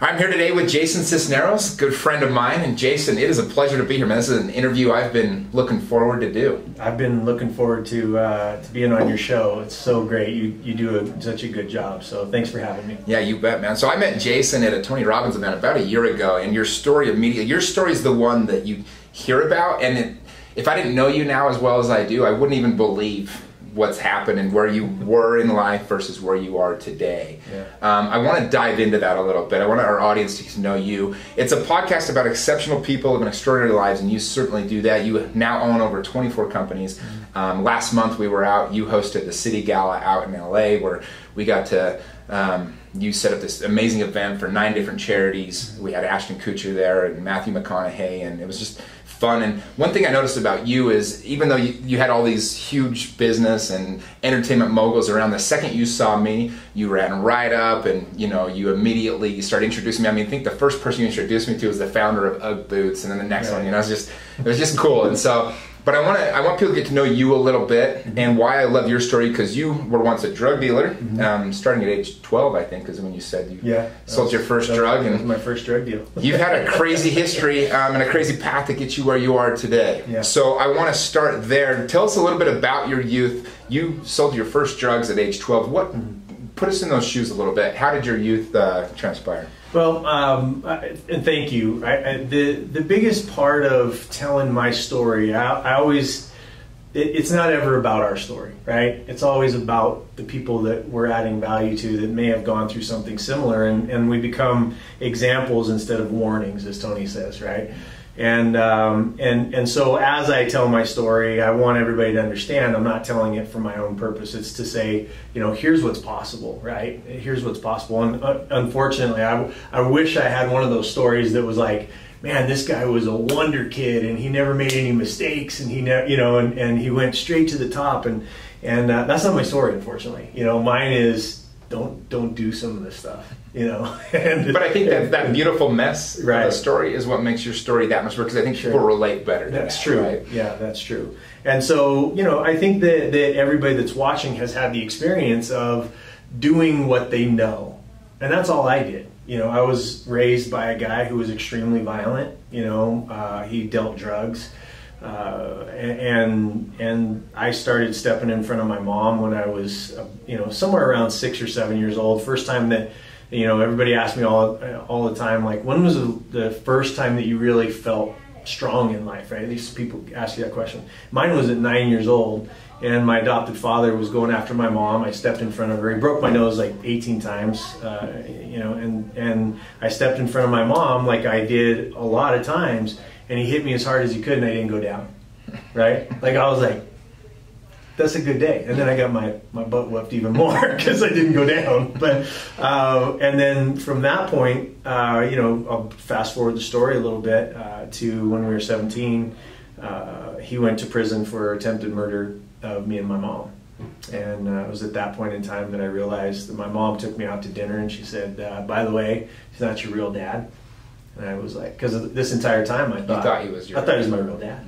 I'm here today with Jason Sisneros, good friend of mine. And Jason, it is a pleasure to be here, man. This is an interview I've been looking forward to do. I've been looking forward to being on your show. It's so great. You do such a good job. So thanks for having me. Yeah, you bet, man. So I met Jason at a Tony Robbins event about a year ago, and your story is the one that you hear about. And if I didn't know you now as well as I do, I wouldn't even believe what's happened and where you were in life versus where you are today. Yeah. I want to dive into that a little bit. I want our audience to know you. It's a podcast about exceptional people living extraordinary lives, and you certainly do that. You now own over 24 companies. Last month we were out, you hosted the City Gala out in LA where we got to, you set up this amazing event for 9 different charities. We had Ashton Kutcher there and Matthew McConaughey, and it was just fun. And one thing I noticed about you is, even though you had all these huge business and entertainment moguls around, the second you saw me, you ran right up and you immediately started introducing me. I mean, I think the first person you introduced me to was the founder of UGG Boots, and then the next one, it was just cool. And so, but I want people to get to know you a little bit and why I love your story, because you were once a drug dealer, starting at age 12, I think, is when you said you sold your first drug. That was my first drug deal. You've had a crazy history and a crazy path to get you where you are today. Yeah. So I want to start there. Tell us a little bit about your youth. You sold your first drugs at age 12. Put us in those shoes a little bit. How did your youth transpire? Well, and thank you. The biggest part of telling my story, I always, it's not ever about our story, right? It's always about the people that we're adding value to that may have gone through something similar, and we become examples instead of warnings, as Tony says, right? And so as I tell my story, I want everybody to understand I'm not telling it for my own purpose. It's to say, here's what's possible, right? Here's what's possible. And unfortunately, I wish I had one of those stories that was like, man, this guy was a wonder kid and he never made any mistakes, and he and he went straight to the top. And that's not my story, unfortunately. Mine is don't do some of this stuff. But I think that beautiful mess of the story is what makes your story that much better, because I think people relate better to that. That's true. Right? Yeah, that's true. And so, I think that everybody that's watching has had the experience of doing what they know. And that's all I did. I was raised by a guy who was extremely violent. He dealt drugs. And I started stepping in front of my mom when I was, somewhere around 6 or 7 years old. First time that, everybody asked me all the time, like, when was the first time that you really felt strong in life, right? These people ask you that question. Mine was at 9 years old, and my adopted father was going after my mom. I stepped in front of her. He broke my nose like 18 times, and I stepped in front of my mom like I did a lot of times, and he hit me as hard as he could, and I didn't go down, right? Like, I was like, that's a good day. And then I got my butt whooped even more because I didn't go down. But and then from that point, I'll fast forward the story a little bit to when we were 17. He went to prison for attempted murder of me and my mom. And it was at that point in time that I realized that my mom took me out to dinner, and she said, by the way, he's not your real dad. And I was like, because this entire time I thought he was my real dad.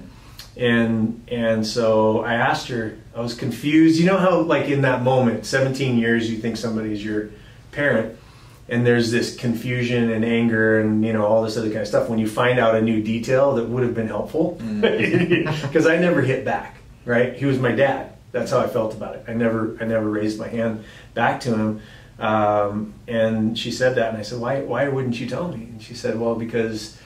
And so I asked her, I was confused. You know how, like, in that moment, 17 years, you think somebody's your parent, and there's this confusion and anger and, all this other kind of stuff when you find out a new detail that would have been helpful. Because I never hit back, right? He was my dad. That's how I felt about it. I never raised my hand back to him. And she said that, and I said, why wouldn't you tell me? And she said, well, because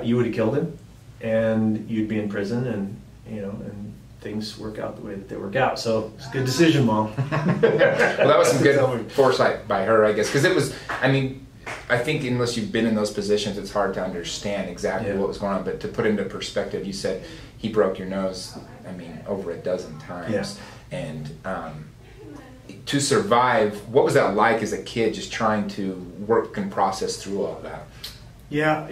you would have killed him, and you'd be in prison, and and things work out the way that they work out. So it's a good decision, Mom. Well, that was some good foresight by her, I guess, because it was, I think unless you've been in those positions, it's hard to understand exactly what was going on. But to put into perspective, you said he broke your nose, over a dozen times. Yeah. And to survive, what was that like as a kid, just trying to work and process through all of that? Yeah,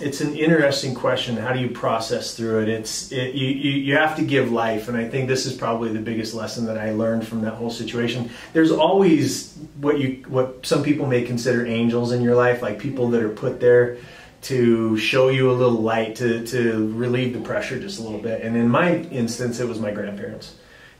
it's an interesting question. How do you process through it? You have to give life, and I think this is probably the biggest lesson that I learned from that whole situation. There's always what some people may consider angels in your life, like people that are put there to show you a little light, to relieve the pressure just a little bit. And in my instance, it was my grandparents.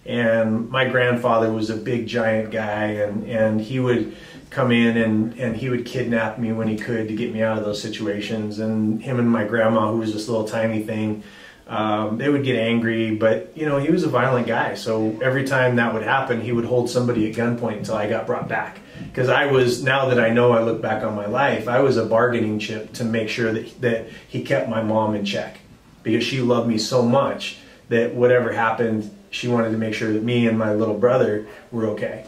And my grandfather was a big, giant guy, and he would come in and he would kidnap me when he could to get me out of those situations. And him and my grandma, who was this little tiny thing, they would get angry, but he was a violent guy. So every time that would happen, he would hold somebody at gunpoint until I got brought back. Because now that I look back on my life, I was a bargaining chip to make sure that he kept my mom in check, because she loved me so much that whatever happened, she wanted to make sure that me and my little brother were okay.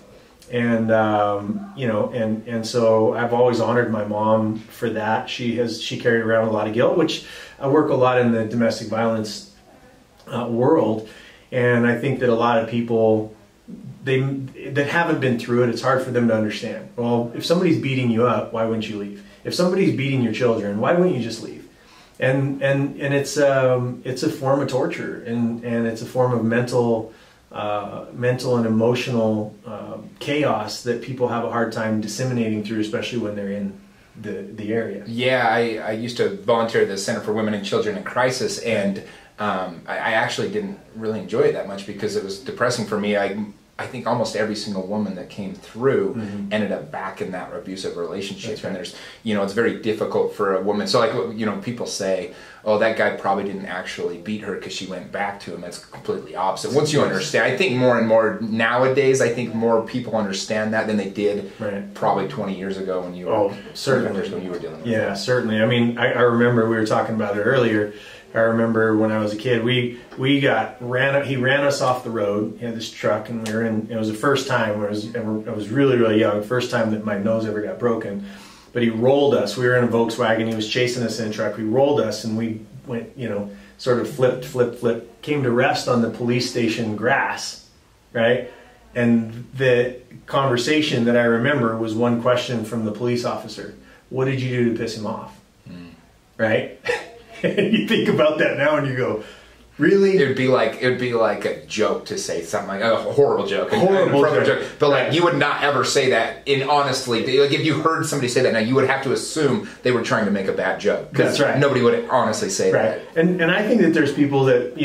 And and so I've always honored my mom for that. She carried around a lot of guilt, which I work a lot in the domestic violence world, and I think that a lot of people that haven't been through it, it's hard for them to understand. Well, if somebody's beating you up, why wouldn't you leave? If somebody's beating your children, why wouldn't you just leave? And it's a form of torture, and it's a form of mental and emotional chaos that people have a hard time disseminating through, especially when they're in the area. Yeah, I used to volunteer at the Center for Women and Children in Crisis, and I actually didn't really enjoy it that much because it was depressing for me. I think almost every single woman that came through ended up back in that abusive relationship. That's right. And there's, it's very difficult for a woman. So like, people say, oh, that guy probably didn't actually beat her because she went back to him. That's completely opposite. Once you understand, I think more and more nowadays, I think more people understand that than they did probably 20 years ago when you were, certainly when you were dealing with it. Certainly. I mean, I remember we were talking about it earlier. I remember when I was a kid, he ran us off the road. He had this truck, and we were in. It was the first time I was really, really young. First time that my nose ever got broken. But he rolled us. We were in a Volkswagen. He was chasing us in a truck. He rolled us, and we went, sort of flipped, came to rest on the police station grass, right? And the conversation that I remember was one question from the police officer: "What did you do to piss him off?" Right? You think about that now and you go, really? It would be like a joke to say something like a horrible joke, joke. But like you would not ever say that honestly. Like if you heard somebody say that now, you would have to assume they were trying to make a bad joke. That's right. Nobody would honestly say that. And I think that there's people that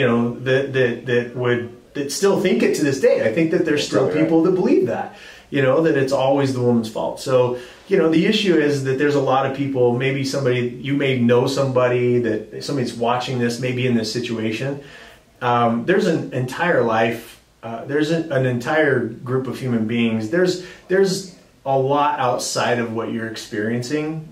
that still think it to this day. I think that there's still people that believe that. That it's always the woman's fault. So, the issue is that there's a lot of people, maybe you may know somebody that somebody's watching this, maybe in this situation. There's an entire life, there's an entire group of human beings. There's a lot outside of what you're experiencing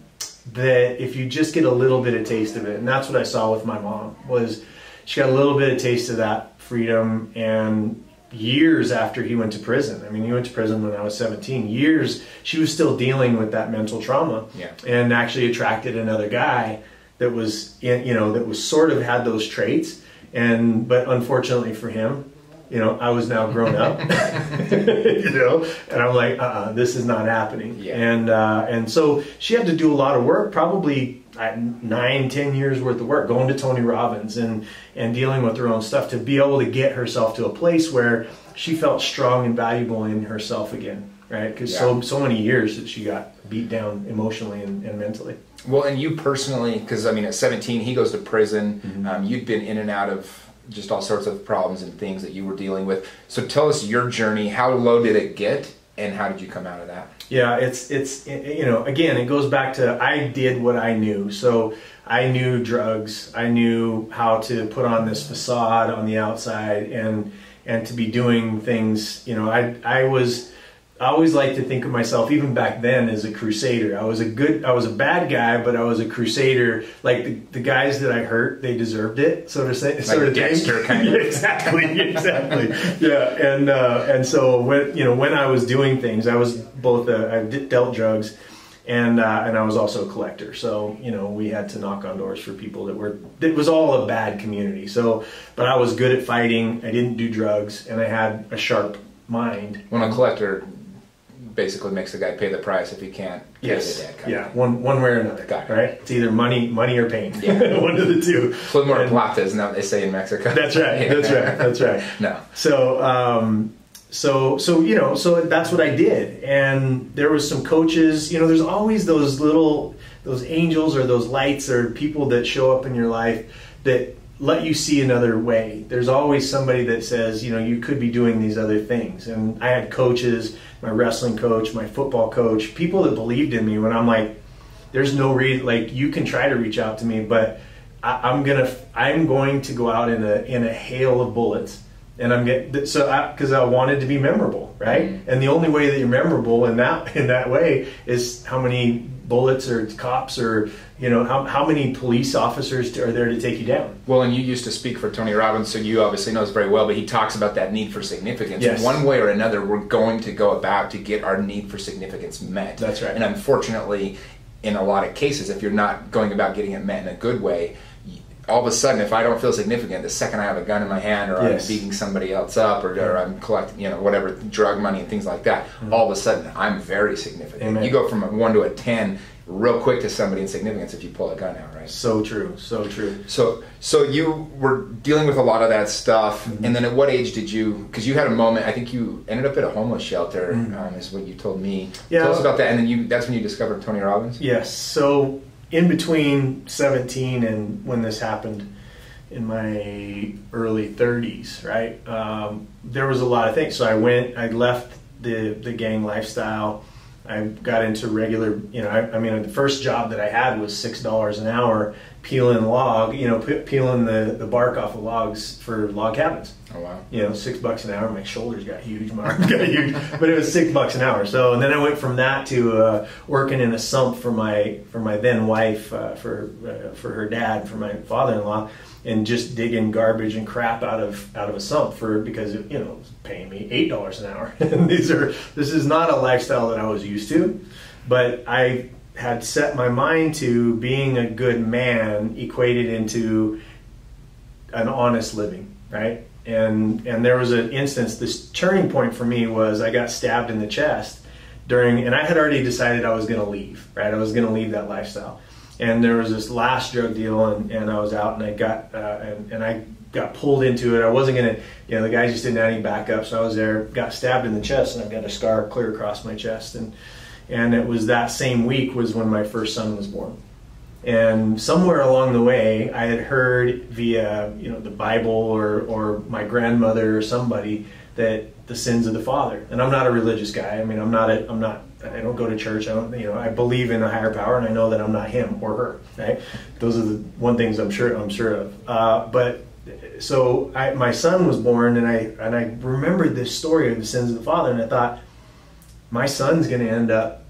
that if you just get a little bit of taste of it, and that's what I saw with my mom, was she got a little bit of taste of that freedom, and years after he went to prison. I mean, he went to prison when I was 17. Years, she was still dealing with that mental trauma, and actually attracted another guy that was, that was sort of had those traits. But unfortunately for him, I was now grown up, and I'm like, this is not happening. And so she had to do a lot of work, probably 9-10 years worth of work, going to Tony Robbins and dealing with her own stuff to be able to get herself to a place where she felt strong and valuable in herself again, right? Because so many years that she got beat down emotionally and mentally. Well, and you personally, because I mean, at 17, he goes to prison. You'd been in and out of just all sorts of problems and things that you were dealing with. So tell us your journey. How low did it get, and how did you come out of that? Yeah, it's again, it goes back to I did what I knew. So I knew drugs. I knew how to put on this facade on the outside and to be doing things. I always like to think of myself, even back then, as a crusader. I was a bad guy, but I was a crusader. Like the guys that I hurt, they deserved it, so to say. Like Dexter, kind of. Exactly. Yeah, and so when I was doing things, I was both I dealt drugs, and I was also a collector. So we had to knock on doors for people it was all a bad community. So, but I was good at fighting. I didn't do drugs, and I had a sharp mind. When a collector basically makes the guy pay the price if he can't pay the debt. Yeah, one way or another. Right? It's either money or pain. Yeah. One of the two. Plumor plata isn't that what they say in Mexico? That's right. That's right. No. So that's what I did. And there was some coaches. There's always those angels or those lights or people that show up in your life that let you see another way. There's always somebody that says, you know, you could be doing these other things. And I had coaches, my wrestling coach, my football coach, people that believed in me when I'm like, there's no reason, like, you can try to reach out to me, but I'm going to go out in a hail of bullets. And because I wanted to be memorable, right? Mm-hmm. And the only way that you're memorable in that way is how many bullets or cops or, you know, how many police officers are there to take you down. Well, and you used to speak for Tony Robbins, so you obviously know this very well, but he talks about that need for significance. Yes. One way or another, we're going to go about to get our need for significance met. That's right. And unfortunately, in a lot of cases, if you're not going about getting it met in a good way, all of a sudden, if I don't feel significant, the second I have a gun in my hand, or yes. I'm beating somebody else up, or I'm collecting, you know, whatever, drug money and things like that, mm-hmm. all of a sudden I'm very significant. Amen. You go from a 1 to a 10 real quick to somebody in significance if you pull a gun out, right? So true, so true. So you were dealing with a lot of that stuff, mm-hmm. and then at what age did you, because you had a moment, I think you ended up at a homeless shelter, mm-hmm. Is what you told me. Yeah. Tell us about that, and then that's when you discovered Tony Robbins? Yes, so in between 17 and when this happened, in my early 30s, right? There was a lot of things. So I left the gang lifestyle. I got into regular, you know, I mean, the first job that I had was $6 an hour peeling peeling the bark off of logs for log cabins. Oh, wow. You know, $6 an hour. My shoulders got huge, my arms got huge, but it was $6 an hour. So, and then I went from that to working in a sump for my then wife, for her dad, for my father-in-law, and just digging garbage and crap out of a sump because it, you know, it was paying me $8 an hour. And this is not a lifestyle that I was used to, but I had set my mind to being a good man equated into an honest living, right? And there was an instance, this turning point for me was I got stabbed in the chest and I had already decided I was going to leave, right? I was going to leave that lifestyle. And there was this last drug deal, and I was out, and I got and I got pulled into it. I wasn't gonna, you know, the guy just didn't have any backup, so I was there, got stabbed in the chest, and I've got a scar clear across my chest. And it was that same week was when my first son was born. And somewhere along the way, I had heard via, you know, the Bible or my grandmother or somebody that the sins of the father. And I'm not a religious guy. I mean, I don't go to church. I believe in a higher power, and I know that I'm not him or her. Right? Those are the one things I'm sure of. But so my son was born, and I remembered this story of the sins of the father, and I thought, my son's going to end up,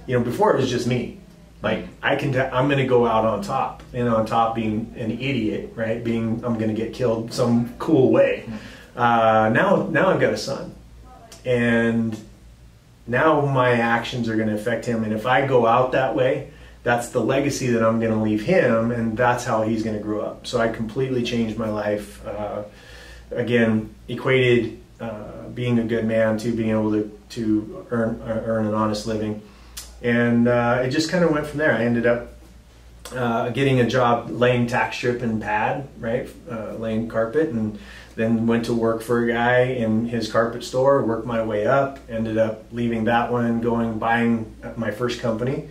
you know, before it was just me. Like, I'm going to go out on top, and on top being an idiot, right? I'm going to get killed some cool way. Now I've got a son, and now my actions are going to affect him. And if I go out that way, that's the legacy that I'm going to leave him, and that's how he's going to grow up. So I completely changed my life. Again, equated being a good man to being able to earn an honest living. And it just kind of went from there. I ended up getting a job laying tack strip and pad, right? Laying carpet, and then went to work for a guy in his carpet store, worked my way up, ended up leaving that one, buying my first company,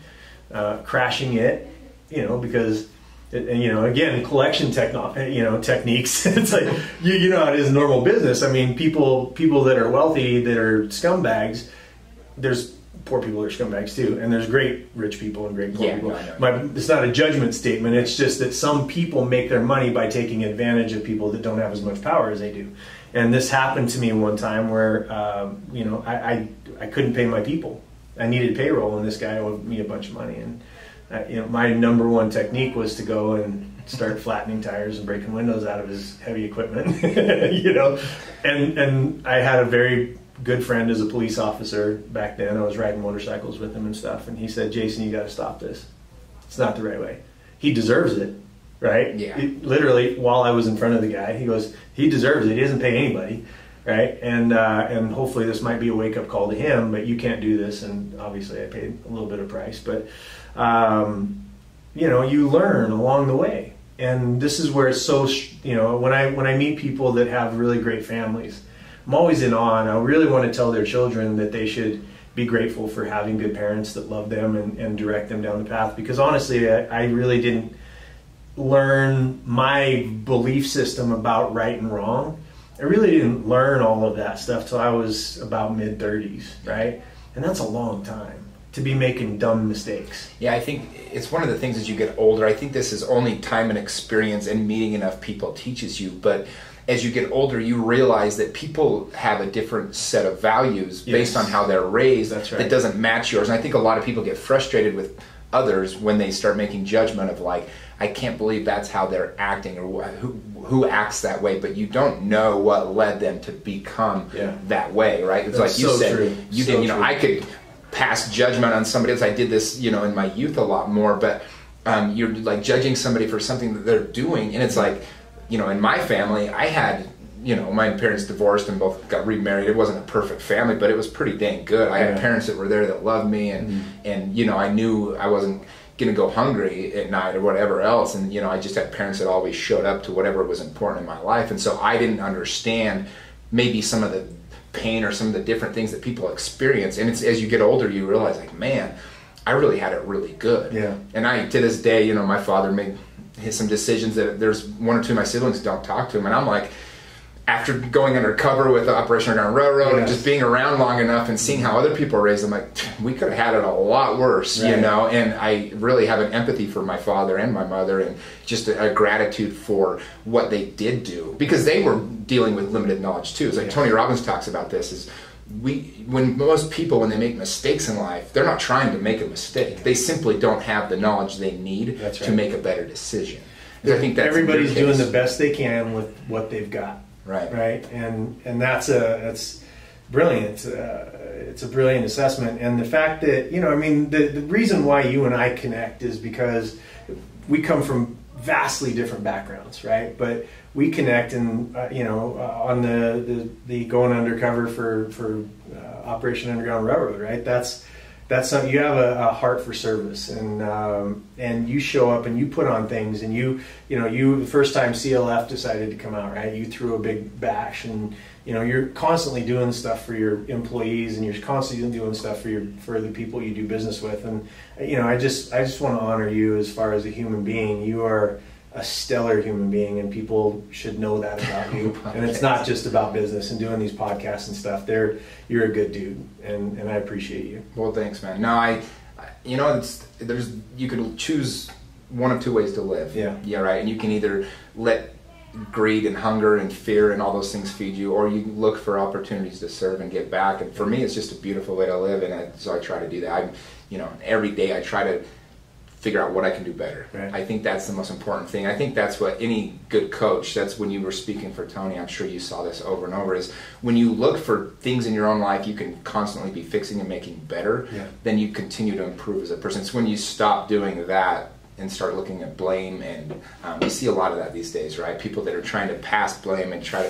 crashing it, you know, because, you know, again, collection techniques. It's like, you know how it is in normal business. I mean, people that are wealthy, that are scumbags, there's poor people are scumbags too, and there's great rich people and great poor people. It's not a judgment statement. It's just that some people make their money by taking advantage of people that don't have as much power as they do. And this happened to me one time where, you know, I couldn't pay my people. I needed payroll, and this guy owed me a bunch of money. And you know, my number one technique was to go and start flattening tires and breaking windows out of his heavy equipment. You know, and I had a very good friend as a police officer back then. I was riding motorcycles with him and stuff, and he said, "Jason, you got to stop this. It's not the right way. He deserves it." Right? Yeah. Literally, while I was in front of the guy, he goes, "He deserves it. He doesn't pay anybody." Right? And hopefully this might be a wake up call to him, but you can't do this. And obviously I paid a little bit of price, but you know, you learn along the way. And this is where it's so, you know, when I meet people that have really great families, I'm always in awe, and I really want to tell their children that they should be grateful for having good parents that love them and direct them down the path. Because honestly, I really didn't learn my belief system about right and wrong. I really didn't learn all of that stuff till I was about mid-30s, right? And that's a long time to be making dumb mistakes. Yeah, I think it's one of the things as you get older. I think this is only time and experience and meeting enough people teaches you. But as you get older, you realize that people have a different set of values based on how they're raised. That's right. That doesn't match yours. And I think a lot of people get frustrated with others when they start making judgment of like, I can't believe that's how they're acting, or who acts that way, but you don't know what led them to become that way, right? It's that's like you so said, true. you so didn't, you know, true. I could pass judgment on somebody else. I did this, you know, in my youth a lot more, but you're like judging somebody for something that they're doing, and it's like, you know, in my family, I had, you know, my parents divorced and both got remarried. It wasn't a perfect family, but it was pretty dang good. I had parents that were there that loved me, and you know, I knew I wasn't gonna go hungry at night or whatever else, and you know, I just had parents that always showed up to whatever was important in my life, and so I didn't understand maybe some of the pain or some of the different things that people experience. And it's as you get older, you realize like, man, I really had it really good. Yeah. And I, to this day, you know, my father made some decisions that there's one or two of my siblings don't talk to him, and I'm like, after going undercover with Operation Underground Railroad and just being around long enough and seeing how other people are raised, I'm like, we could have had it a lot worse, you know? And I really have an empathy for my father and my mother, and just a gratitude for what they did do, because they were dealing with limited knowledge too. It's like Tony Robbins talks about this, is when most people, when they make mistakes in life, they're not trying to make a mistake. They simply don't have the knowledge they need to make a better decision. And I think that's everybody's doing the best they can with what they've got. Right. And that's brilliant. It's a brilliant assessment. And the fact that, you know, I mean, the reason why you and I connect is because we come from vastly different backgrounds, right? But we connect, and you know, on the going undercover for Operation Underground Railroad, right? That's something. You have a heart for service, and you show up and you put on things, and you the first time CLF decided to come out, right? You threw a big bash, and you know, you're constantly doing stuff for your employees, and you're constantly doing stuff for the people you do business with, and you know, I just want to honor you as far as a human being. You are a stellar human being, and people should know that about you. And it's not just about business and doing these podcasts and stuff. You're a good dude, and I appreciate you. Well, thanks, man. No, you know, you could choose one of two ways to live. Yeah, right. And you can either let greed and hunger and fear and all those things feed you, or you look for opportunities to serve and give back. And for me, it's just a beautiful way to live, and so I try to do that. You know, every day I try to figure out what I can do better. Right. I think that's the most important thing. I think that's what any good coach, that's when you were speaking for Tony, I'm sure you saw this over and over, is when you look for things in your own life you can constantly be fixing and making better, then you continue to improve as a person. It's when you stop doing that and start looking at blame, and you see a lot of that these days, right? People that are trying to pass blame and try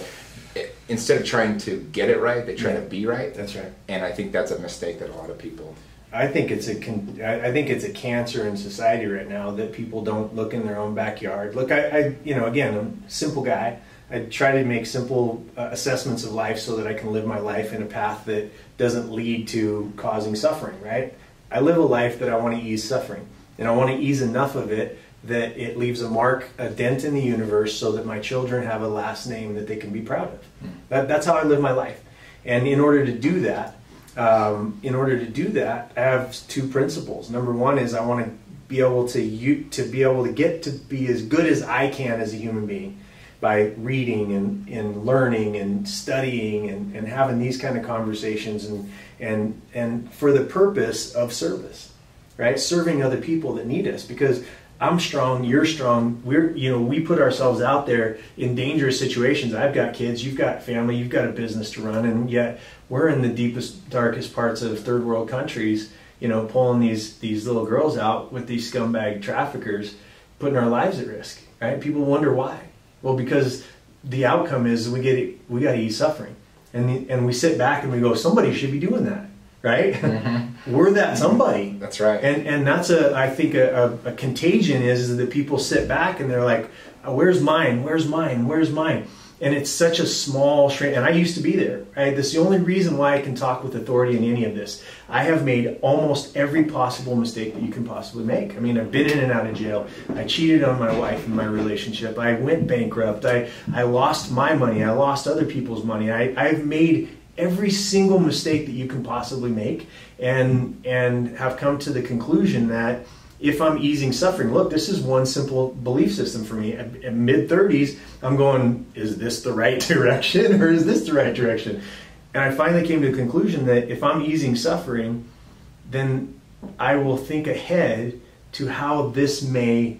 to, instead of trying to get it right, they try to be right. That's right. And I think that's a mistake that a lot of people... I think it's a cancer in society right now that people don't look in their own backyard. Look, I you know, again, I'm a simple guy. I try to make simple assessments of life so that I can live my life in a path that doesn't lead to causing suffering, right? I live a life that I want to ease suffering, and I want to ease enough of it that it leaves a mark, a dent in the universe, so that my children have a last name that they can be proud of. That's how I live my life. And in order to do that, I have two principles. Number one is I want to be able to get to be as good as I can as a human being by reading and learning and studying and having these kind of conversations and for the purpose of service, right? Serving other people that need us, because I'm strong, you're strong. We put ourselves out there in dangerous situations. I've got kids, you've got family, you've got a business to run, and yet we're in the deepest, darkest parts of third world countries, you know, pulling these little girls out with these scumbag traffickers, putting our lives at risk, right? People wonder why. Well, because the outcome is we got to ease suffering, and we sit back and we go, somebody should be doing that. Right? Mm-hmm. We're that somebody. That's right. And that's I think a contagion is that people sit back and they're like, where's mine? Where's mine? Where's mine? And it's such a small shrink, and I used to be there, right? That's the only reason why I can talk with authority in any of this. I have made almost every possible mistake that you can possibly make. I mean, I've been in and out of jail. I cheated on my wife in my relationship. I went bankrupt. I lost my money. I lost other people's money. I've made every single mistake that you can possibly make, and have come to the conclusion that if I'm easing suffering, look, this is one simple belief system for me. At mid-30s, I'm going, is this the right direction or is this the right direction? And I finally came to the conclusion that if I'm easing suffering, then I will think ahead to how this may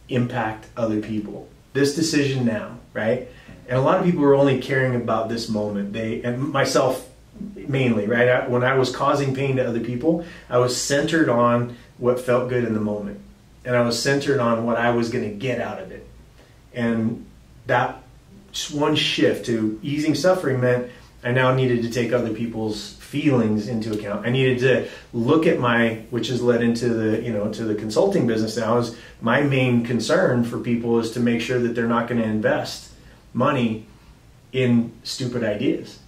impact other people. This decision now, right? And a lot of people are only caring about this moment. And myself mainly, right? When I was causing pain to other people, I was centered on what felt good in the moment. And I was centered on what I was going to get out of it. And that one shift to easing suffering meant I now needed to take other people's feelings into account. I needed to look at which has led into to the consulting business now, is my main concern for people is to make sure that they're not going to invest money in stupid ideas,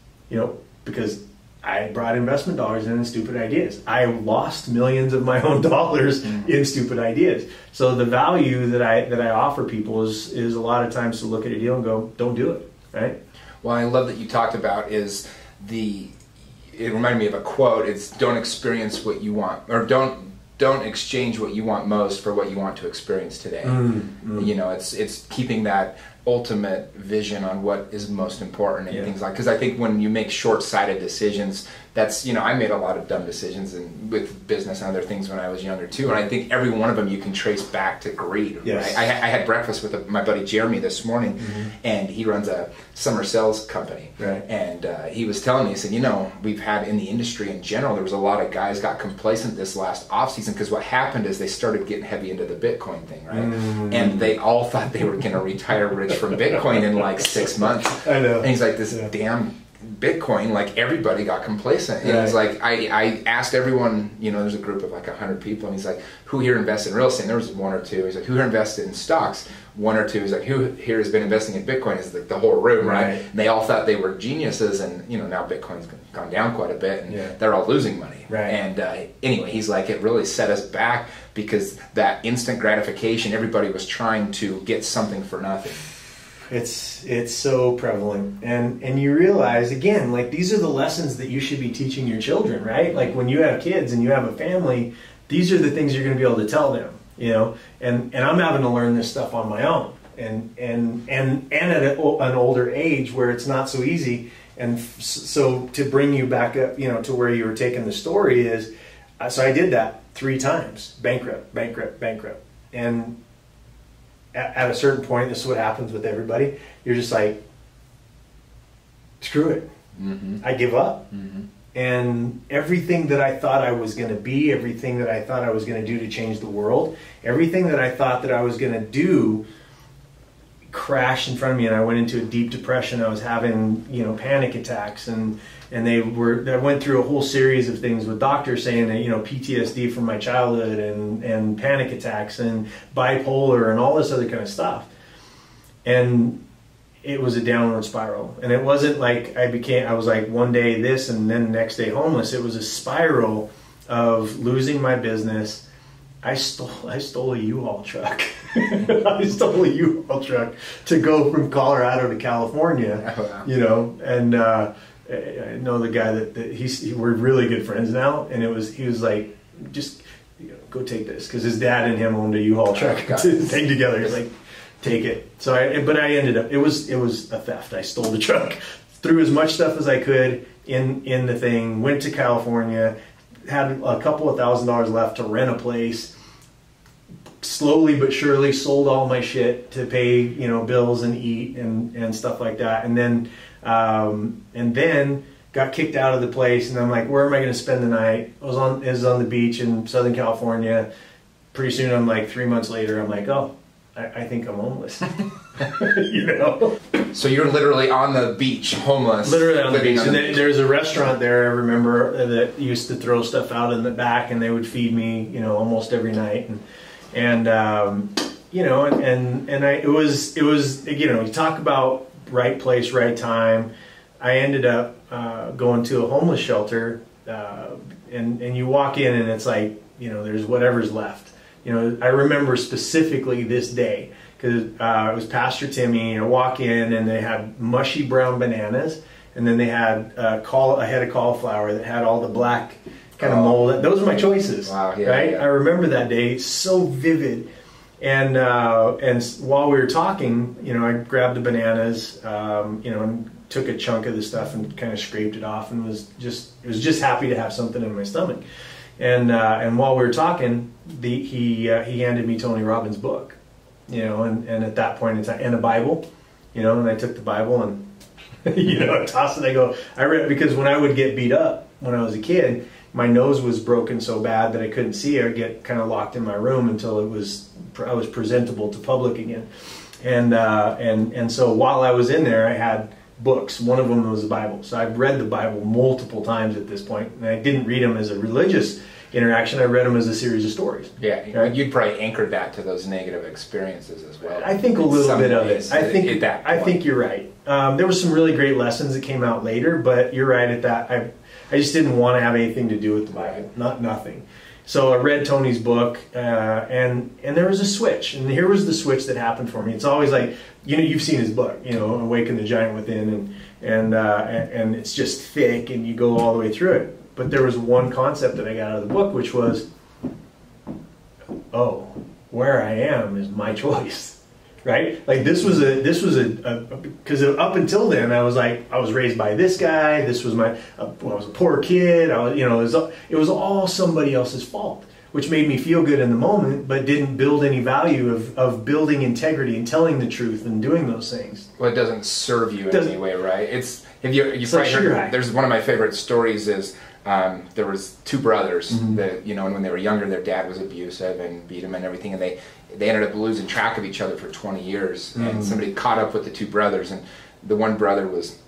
because I brought investment dollars in stupid ideas. I lost millions of my own dollars in stupid ideas. So the value that I offer people is a lot of times to look at a deal and go, don't do it, right? Well, I love that you talked about it reminded me of a quote. It's don't experience what you want, or don't exchange what you want most for what you want to experience today. It's keeping that ultimate vision on what is most important and things like, because I think when you make short-sighted decisions, that's, I made a lot of dumb decisions and with business and other things when I was younger too, and I think every one of them you can trace back to greed. Yes. Right? I had breakfast with my buddy Jeremy this morning, and he runs a summer sales company, right. And he was telling me, he said, we've had in the industry in general, there was a lot of guys got complacent this last off season because what happened is they started getting heavy into the Bitcoin thing, right? And they all thought they were going to retire rich from Bitcoin in like 6 months. I know. And he's like, this damn Bitcoin, like everybody got complacent. And he's like, I asked everyone, there's a group of like 100 people, and he's like, who here invested in real estate? And there was one or two. He's like, who here invested in stocks? One or two. He's like, who here has been investing in Bitcoin? Is like the whole room, right? And they all thought they were geniuses, and now Bitcoin's gone down quite a bit, and they're all losing money. Right. And anyway, he's like, it really set us back because that instant gratification, everybody was trying to get something for nothing. It's so prevalent, and you realize again, like, these are the lessons that you should be teaching your children, right? Like when you have kids and you have a family, these are the things you're going to be able to tell them, and I'm having to learn this stuff on my own, and at an older age where it's not so easy. And so to bring you back up, to where you were taking the story is, so I did that 3 times, bankrupt, and at a certain point, this is what happens with everybody. You're just like, screw it. I give up. And everything that I thought I was going to be, everything that I thought I was going to do to change the world, everything that I thought that I was going to do crashed in front of me, and I went into a deep depression. I was having, panic attacks, and I went through a whole series of things with doctors saying that, PTSD from my childhood and panic attacks and bipolar and all this other kind of stuff. And it was a downward spiral. And it wasn't like I was like one day this and then the next day homeless. It was a spiral of losing my business. I stole a U-Haul truck. I stole a U-Haul truck to go from Colorado to California. Oh, wow. And I know the guy that we're really good friends now, and he was like, just go take this, because his dad and him owned a U-Haul truck thing together. He's like, take it. So I ended up, it was a theft. I stole the truck, threw as much stuff as I could in the thing, went to California, had a couple of $1,000s left to rent a place. Slowly but surely sold all my shit to pay, bills and eat and stuff like that. And then got kicked out of the place, and I'm like, where am I going to spend the night? It was on the beach in Southern California. Pretty soon, I'm like 3 months later, I'm like, oh, I think I'm homeless. So you're literally on the beach, homeless. Literally on the beach. And then there's a restaurant there, I remember, that used to throw stuff out in the back, and they would feed me, almost every night. It was, you talk about right place, right time. I ended up going to a homeless shelter, and you walk in and it's like, you know, there's whatever's left. You know, I remember specifically this day because it was Pastor Timmy. I walk in and they had mushy brown bananas, and then they had a head of cauliflower that had all the black kind of mold. Those are my choices. Wow, yeah, right? Yeah. I remember that day so vivid. And while we were talking, you know, I grabbed the bananas, you know, and took a chunk of the stuff and kind of scraped it off, and was just happy to have something in my stomach. And while we were talking, he handed me Tony Robbins' book, you know, and at that point in time, and a Bible, you know, and I took the Bible and you know, I tossed it. I read it because when I would get beat up when I was a kid, my nose was broken so bad that I couldn't see. I'd get kind of locked in my room until I was presentable to public again. And so while I was in there, I had books. One of them was the Bible. So I've read the Bible multiple times at this point. And I didn't read them as a religious interaction. I read them as a series of stories. Yeah, you know, you'd probably anchored that to those negative experiences as well. I think a little bit of it. I think you're right. There were some really great lessons that came out later, but you're right at that. I just didn't want to have anything to do with the Bible. Nothing. So I read Tony's book, and there was a switch, and here was the switch that happened for me. It's always like, you know, you've seen his book, you know, Awaken the Giant Within, and it's just thick, and you go all the way through it. But there was one concept that I got out of the book, which was, oh, where I am is my choice. Right? Like this was because up until then I was raised by this guy. This was I was a poor kid. It was all somebody else's fault, which made me feel good in the moment, but didn't build any value of building integrity and telling the truth and doing those things. Well, it doesn't serve you in any way, right? You probably heard. There's one of my favorite stories is. There was two brothers that, you know, and when they were younger, their dad was abusive and beat them and everything, and they ended up losing track of each other for 20 years. And somebody caught up with the two brothers, and the one brother was,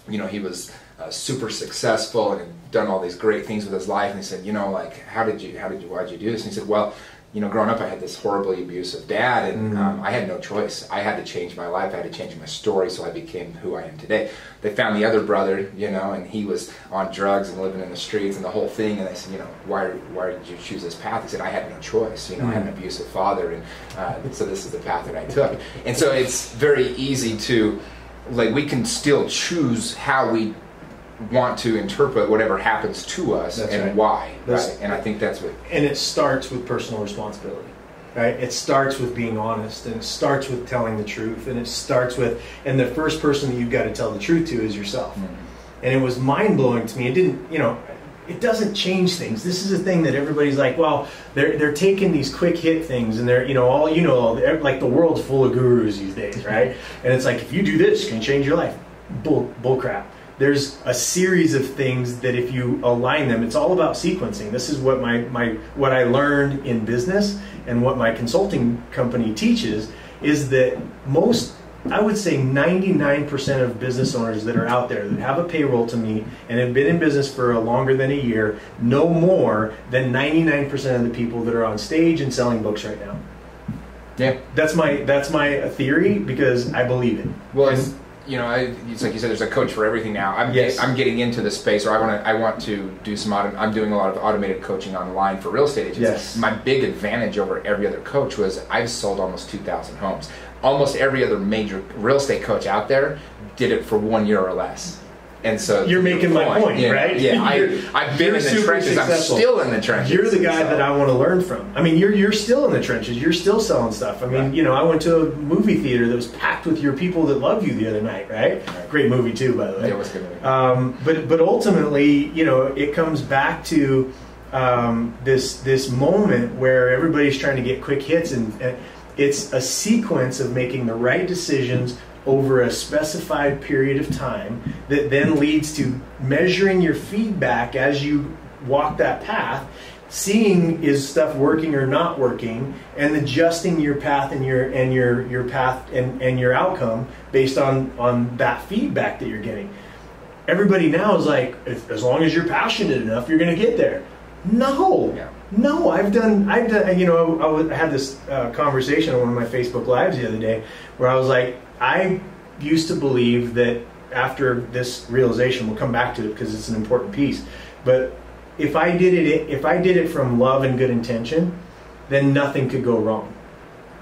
you know, he was super successful and had done all these great things with his life. And he said, you know, like, why'd you do this? And he said, well, you know, growing up, I had this horribly abusive dad, and I had no choice. I had to change my life. I had to change my story, so I became who I am today. They found the other brother, you know, and he was on drugs and living in the streets and the whole thing. And they said, you know, why did you choose this path? He said, I had no choice. You know, I had an abusive father, and so this is the path that I took. And so it's very easy to, like, we can still choose how we want to interpret whatever happens to us. That's and right. Why, right? And I think that's what... And it starts with personal responsibility, right? It starts with being honest, and it starts with telling the truth, and it starts with... And the first person that you've got to tell the truth to is yourself. And it was mind-blowing to me. It didn't, you know, it doesn't change things. This is a thing that everybody's like, well, they're taking these quick hit things, and they're, you know, like the world's full of gurus these days, right? And it's like, if you do this, you can change your life. Bull crap. There's a series of things that if you align them, it's all about sequencing. This is what what I learned in business, and what my consulting company teaches is that I would say 99% of business owners that are out there that have a payroll to me and have been in business for longer than a year know more than 99% of the people that are on stage and selling books right now. Yeah, that's my theory, because I believe it. Well, you know, it's like you said, there's a coach for everything now. I'm getting into the space, or I want to do some. I'm doing a lot of automated coaching online for real estate agents. Yes. My big advantage over every other coach was I've sold almost 2,000 homes. Almost every other major real estate coach out there did it for 1 year or less. And so you're making my point, yeah, right? Yeah, I've been in the trenches. Successful. I'm still in the trenches. You're the guy that I want to learn from. I mean, you're still in the trenches. You're still selling stuff. I mean, you know, I went to a movie theater that was packed with your people that love you the other night, right? Great movie too, by the way. Yeah, it was a good movie. But ultimately, you know, it comes back to this moment where everybody's trying to get quick hits, and it's a sequence of making the right decisions over a specified period of time that then leads to measuring your feedback as you walk that path, seeing is stuff working or not working, and adjusting your path and your path and your outcome based on that feedback that you're getting. Everybody now is like, as long as you're passionate enough, you're going to get there. No. Yeah. No, I've done, you know, I had this conversation on one of my Facebook Lives the other day where I was like, I used to believe that after this realization, we'll come back to it because it's an important piece, but if I did it from love and good intention, then nothing could go wrong,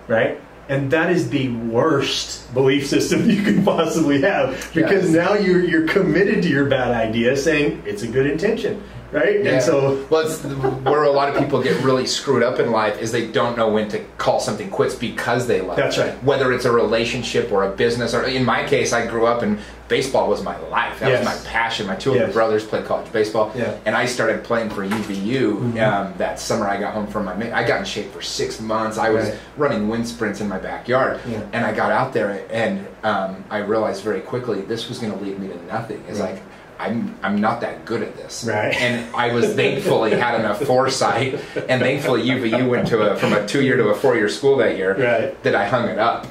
right? And that is the worst belief system you could possibly have, because now you're committed to your bad idea, saying it's a good intention, right? Yeah. And so, well, it's where a lot of people get really screwed up in life is they don't know when to call something quits because they love That's it. right. Whether it's a relationship or a business, or in my case, I grew up and baseball was my life. That was my passion. My two older brothers played college baseball, and I started playing for UVU that summer. I got home from I got in shape for 6 months. I was running wind sprints in my backyard, and I got out there, and I realized very quickly this was going to lead me to nothing. It's like, I'm not that good at this, right? And I was thankfully had enough foresight, and thankfully UVU went from a 2-year to a 4-year school that year, that I hung it up.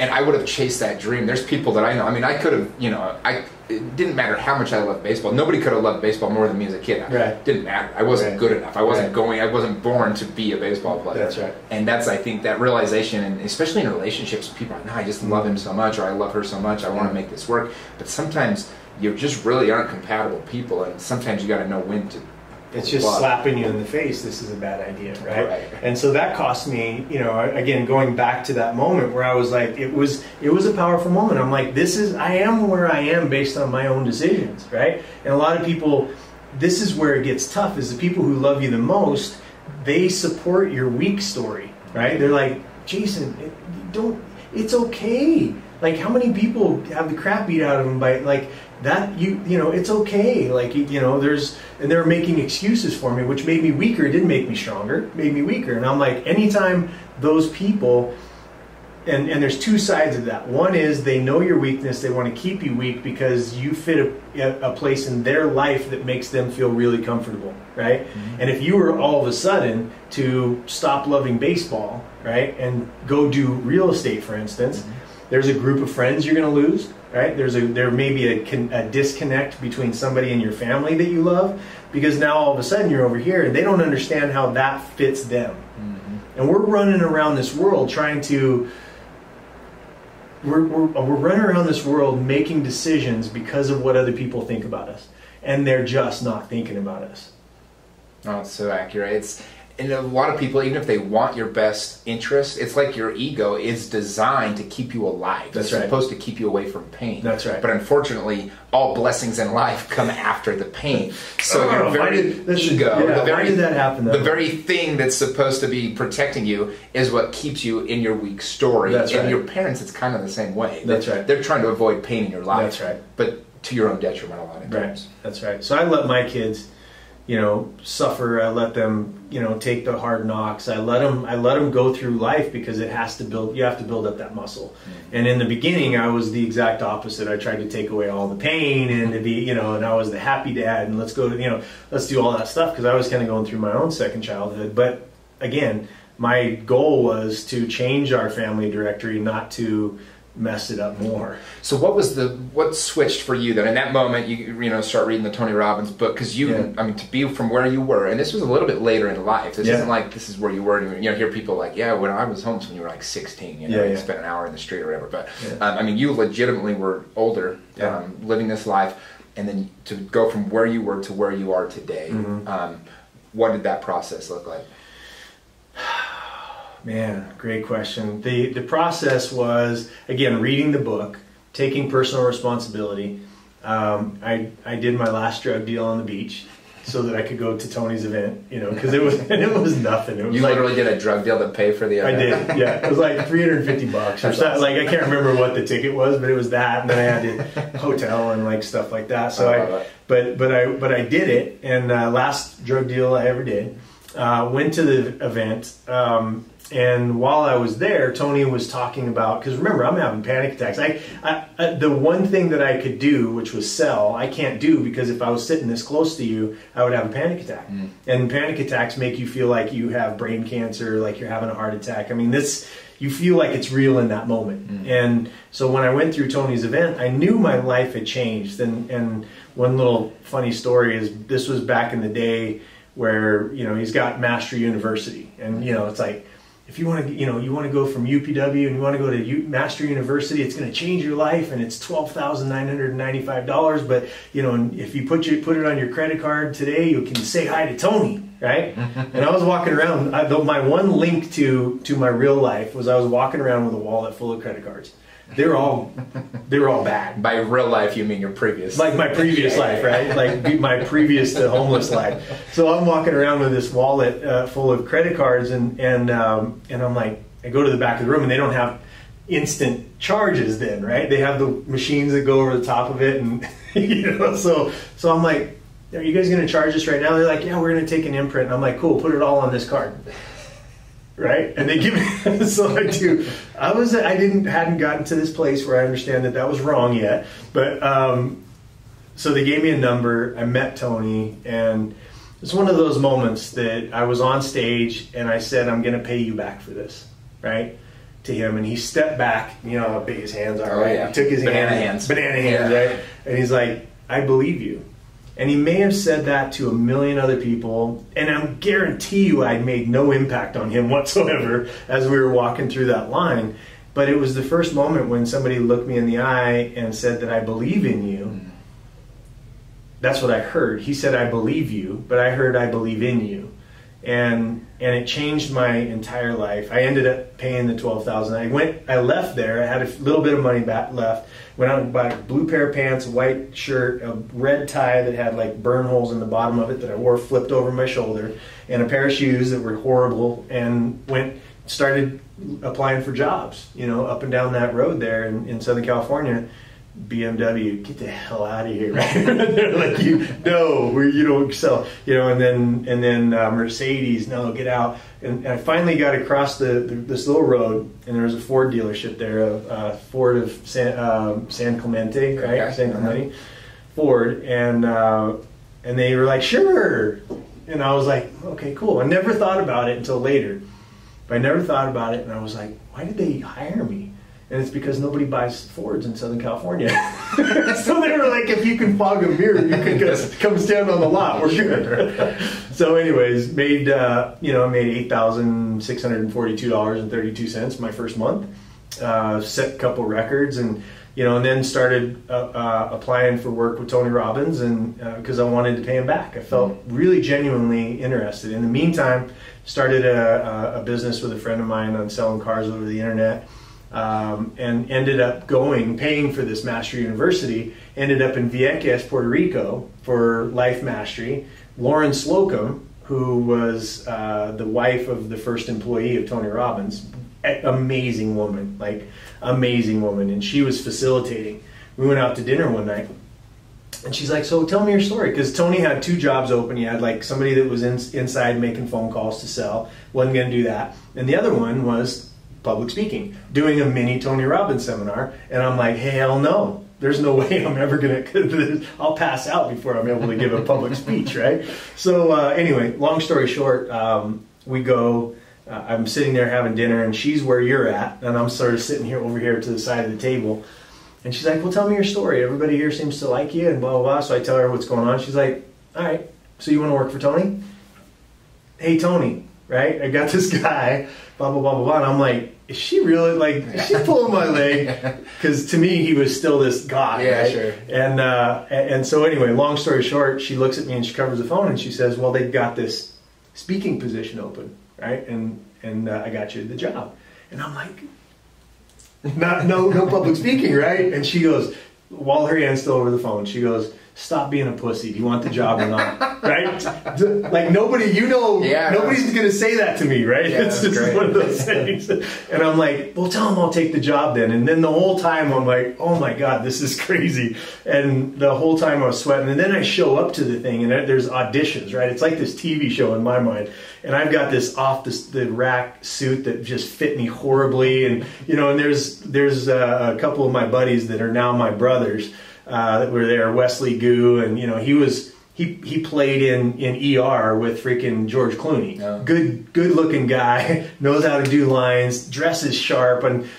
And I would have chased that dream. There's people that I know. I mean, I could have, it didn't matter how much I loved baseball. Nobody could have loved baseball more than me as a kid. It didn't matter. I wasn't good enough. I wasn't I wasn't born to be a baseball player. That's right. And that's, I think, that realization, and especially in relationships, people are like, no, I just love him so much, or I love her so much, I want to make this work. But sometimes you just really aren't compatible people, and sometimes you got to know when to. It's just slapping you in the face. This is a bad idea, right? And so that cost me, again, going back to that moment where I was like, it was a powerful moment. I'm like, I am where I am based on my own decisions, right? And a lot of people, this is where it gets tough, is the people who love you the most, they support your weak story, right? They're like, Jason, it's okay. Like, how many people have the crap beat out of them by, like, that, it's okay. Like, and they're making excuses for me, which made me weaker. It didn't make me stronger, it made me weaker. And I'm like, anytime those people, and there's two sides of that. One is they know your weakness, they want to keep you weak because you fit a place in their life that makes them feel really comfortable, right? And if you were all of a sudden to stop loving baseball, right, and go do real estate, for instance, there's a group of friends you're going to lose, right? There may be a disconnect between somebody in your family that you love, because now all of a sudden you're over here and they don't understand how that fits them. And we're running around this world trying to, we're running around this world making decisions because of what other people think about us, and they're just not thinking about us. Oh, it's so accurate. And a lot of people, even if they want your best interest, it's like your ego is designed to keep you alive. It's supposed to keep you away from pain. That's right. But unfortunately, all blessings in life come after the pain. So your very ego, why did that happen? The very thing that's supposed to be protecting you is what keeps you in your weak story. That's right. And your parents, it's kind of the same way. That's right. They're trying to avoid pain in your life. That's right. But to your own detriment a lot of times. That's right. So I let my kids, suffer. I let them, take the hard knocks. I let them go through life, because it has to you have to build up that muscle. And in the beginning, I was the exact opposite. I tried to take away all the pain and to be, and I was the happy dad, and let's go, let's do all that stuff, because I was kind of going through my own second childhood. But again, my goal was to change our family directory, not to mess it up more. So what switched for you then? In that moment, you start reading the Tony Robbins book, because to be from where you were, and this was a little bit later in life. This isn't like this is where you were. And you hear people like, when I was home when you were like 16, you spent an hour in the street or whatever. But you legitimately were older, living this life, and then to go from where you were to where you are today. What did that process look like? Man, great question. The process was, again, reading the book, taking personal responsibility. I did my last drug deal on the beach so that I could go to Tony's event, because it was nothing. It was literally did a drug deal to pay for the event? I did, yeah. It was like $350 or something. Awesome. Like, I can't remember what the ticket was, but it was that, and then I had to hotel and like stuff like that. So but I did it, and last drug deal I ever did. Went to the event. And while I was there, Tony was talking about, because remember, I'm having panic attacks. The one thing that I could do, which was sell, I can't do, because if I was sitting this close to you, I would have a panic attack. And panic attacks make you feel like you have brain cancer, like you're having a heart attack. You feel like it's real in that moment. And so when I went through Tony's event, I knew my life had changed. And one little funny story is, this was back in the day where, he's got Master University. And, it's like, if you want to, you want to go from UPW and you want to go to Master University, it's going to change your life, and it's $12,995. But and if you put it on your credit card today, you can say hi to Tony, right? And I was walking around. My one link to my real life was I was walking around with a wallet full of credit cards. They were all bad. By real life, you mean your previous? Like my previous life, right? Like my previous homeless life. So I'm walking around with this wallet full of credit cards, and I'm like, I go to the back of the room, and they don't have instant charges then, right? They have the machines that go over the top of it, and so I'm like, are you guys going to charge us right now? They're like, yeah, we're going to take an imprint. And I'm like, cool, put it all on this card. Right, and they give me. So I do. Hadn't gotten to this place where I understand that was wrong yet. But so they gave me a number. I met Tony, and it's one of those moments that I was on stage and I said, "I'm going to pay you back for this," right? To him, and he stepped back. You know how big his hands are, right? Yeah. He took his banana hands, right? And he's like, "I believe you." And he may have said that to a million other people, and I guarantee you I made no impact on him whatsoever as we were walking through that line. But it was the first moment when somebody looked me in the eye and said that I believe in you. That's what I heard. He said, I believe you, but I heard I believe in you. And it changed my entire life. I ended up paying the $12,000. I left there. I had a little bit of money left. Went out and bought a blue pair of pants, a white shirt, a red tie that had like burn holes in the bottom of it that I wore flipped over my shoulder, and a pair of shoes that were horrible. And started applying for jobs. Up and down that road there in Southern California. BMW, get the hell out of here, right? They're like, you don't sell, and then Mercedes, no, get out. And I finally got across this little road, and there was a Ford dealership there, Ford of San Clemente, right? Okay. San Clemente, Ford, and they were like, sure. And I was like, okay, cool. I never thought about it until later, but I never thought about it, and I was like, why did they hire me? And it's because nobody buys Fords in Southern California. So they were like, if you can fog a mirror, you can come stand on the lot. We're good. So anyways, I made $8,642.32 my first month. Set a couple records, and then started applying for work with Tony Robbins, and because I wanted to pay him back. I felt really genuinely interested. In the meantime, started a business with a friend of mine on selling cars over the internet. And ended up paying for this Master University, ended up in Vieques, Puerto Rico for Life Mastery. Lauren Slocum, who was the wife of the first employee of Tony Robbins, amazing woman, and she was facilitating. We went out to dinner one night, and she's like, so tell me your story, because Tony had 2 jobs open. He had like somebody that was inside making phone calls to sell, wasn't going to do that, and the other one was public speaking, doing a mini Tony Robbins seminar. And I'm like, hey, hell no, there's no way I'm ever gonna, I'll pass out before I'm able to give a public speech, right? So anyway, long story short, we go, I'm sitting there having dinner, and she's where you're at, and I'm sort of sitting over here to the side of the table, and she's like, well, tell me your story. Everybody here seems to like you, and blah, blah, blah. So I tell her what's going on. She's like, all right, so you want to work for Tony? Hey, Tony, right? I got this guy, blah, blah, blah, blah, blah. And I'm like, is she really, she's pulling my leg? Because to me, he was still this god, yeah, right? Sure. And so anyway, long story short, she looks at me and she covers the phone and she says, well, they've got this speaking position open, right? And I got you the job. And I'm like, no public speaking, right? And she goes, while her hand's still over the phone, she goes, stop being a pussy. Do you want the job or not? Right? Like nobody's going to say that to me, right? Yeah, it's just great. one of those things. And I'm like, well, tell him I'll take the job then. And then the whole time I'm like, oh my God, this is crazy. And the whole time I was sweating. And then I show up to the thing, and there's auditions, right? It's like this TV show in my mind. And I've got this off the rack suit that just fit me horribly. And, and there's a couple of my buddies that are now my brothers that were there, Wesley Goo, and he played in ER with freaking George Clooney. Oh. Good looking guy, knows how to do lines, dresses sharp, and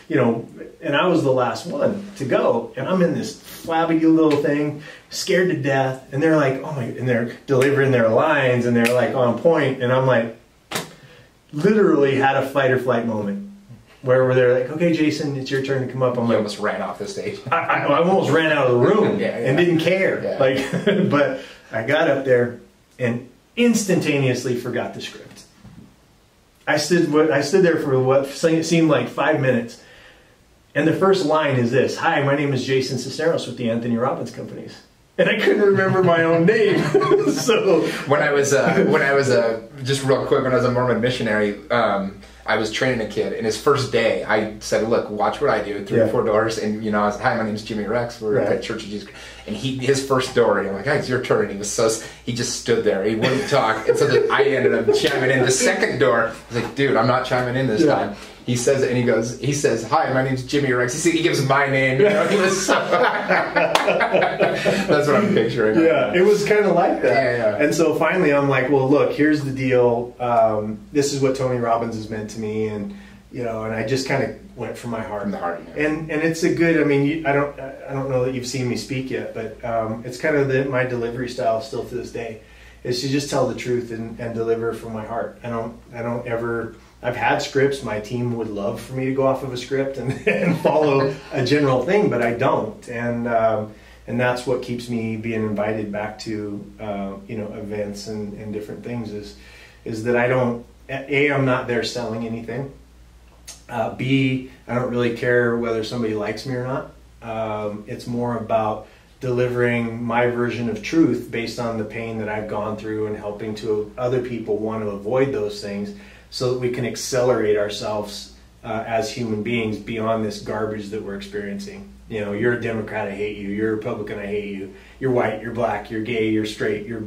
and I was the last one to go, and I'm in this flabby little thing, scared to death, and they're like, oh my, and they're delivering their lines, and they're like on point, and I'm like, literally had a fight or flight moment where they're like, okay, Jason, it's your turn to come up. I'm You like, almost ran off the stage. I almost ran out of the room and didn't care. Yeah. Like, but I got up there and instantaneously forgot the script. I stood there for what seemed like 5 minutes. And the first line is this: "Hi, my name is Jason Sisneros with the Anthony Robbins Companies." And I couldn't remember my own name. So when I was just real quick, when I was a Mormon missionary, I was training a kid, and his first day, I said, "Look, watch what I do. 3 or 4 doors." And I was, "Hi, my name is Jimmy Rex. We're at Church of Jesus." And his first door, I'm like, "Hey, it's your turn." And he just stood there. He wouldn't talk. And so I ended up chiming in. The second door, I was like, "Dude, I'm not chiming in this time." He says it, and he says, "Hi, my name's Jimmy Rex." He gives my name. He was so that's what I'm picturing. Yeah, it was kind of like that. Yeah. And so finally, I'm like, "Well, look, here's the deal. This is what Tony Robbins has meant to me," and and I just kind of went from my heart. From the heart. Yeah. And it's a good. I mean, I don't know that you've seen me speak yet, but it's kind of my delivery style still to this day, is to just tell the truth and deliver from my heart. I don't ever. I've had scripts. My team would love for me to go off of a script and follow a general thing, but I don't. And that's what keeps me being invited back to events and different things is that I don't. A, I'm not there selling anything. B, I don't really care whether somebody likes me or not. It's more about delivering my version of truth based on the pain that I've gone through and helping to other people want to avoid those things, so that we can accelerate ourselves as human beings beyond this garbage that we're experiencing. You're a Democrat, I hate you. You're a Republican, I hate you. You're white, you're black, you're gay, you're straight, you're,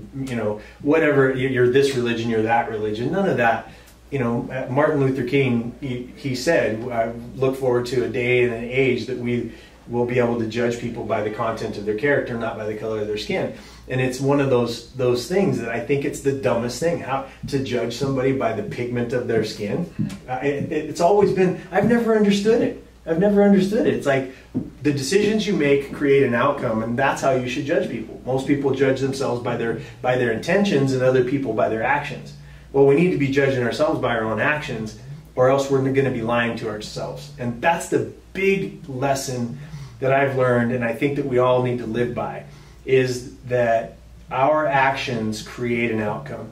whatever, you're this religion, you're that religion. None of that. Martin Luther King, he said, I look forward to a day and an age that we will be able to judge people by the content of their character, not by the color of their skin. And it's one of those things that I think it's the dumbest thing, how to judge somebody by the pigment of their skin. It's always been, I've never understood it. It's like the decisions you make create an outcome, and that's how you should judge people. Most people judge themselves by their intentions, and other people by their actions. Well, we need to be judging ourselves by our own actions, or else we're going to be lying to ourselves. And that's the big lesson that I've learned, and I think that we all need to live by, is that our actions create an outcome.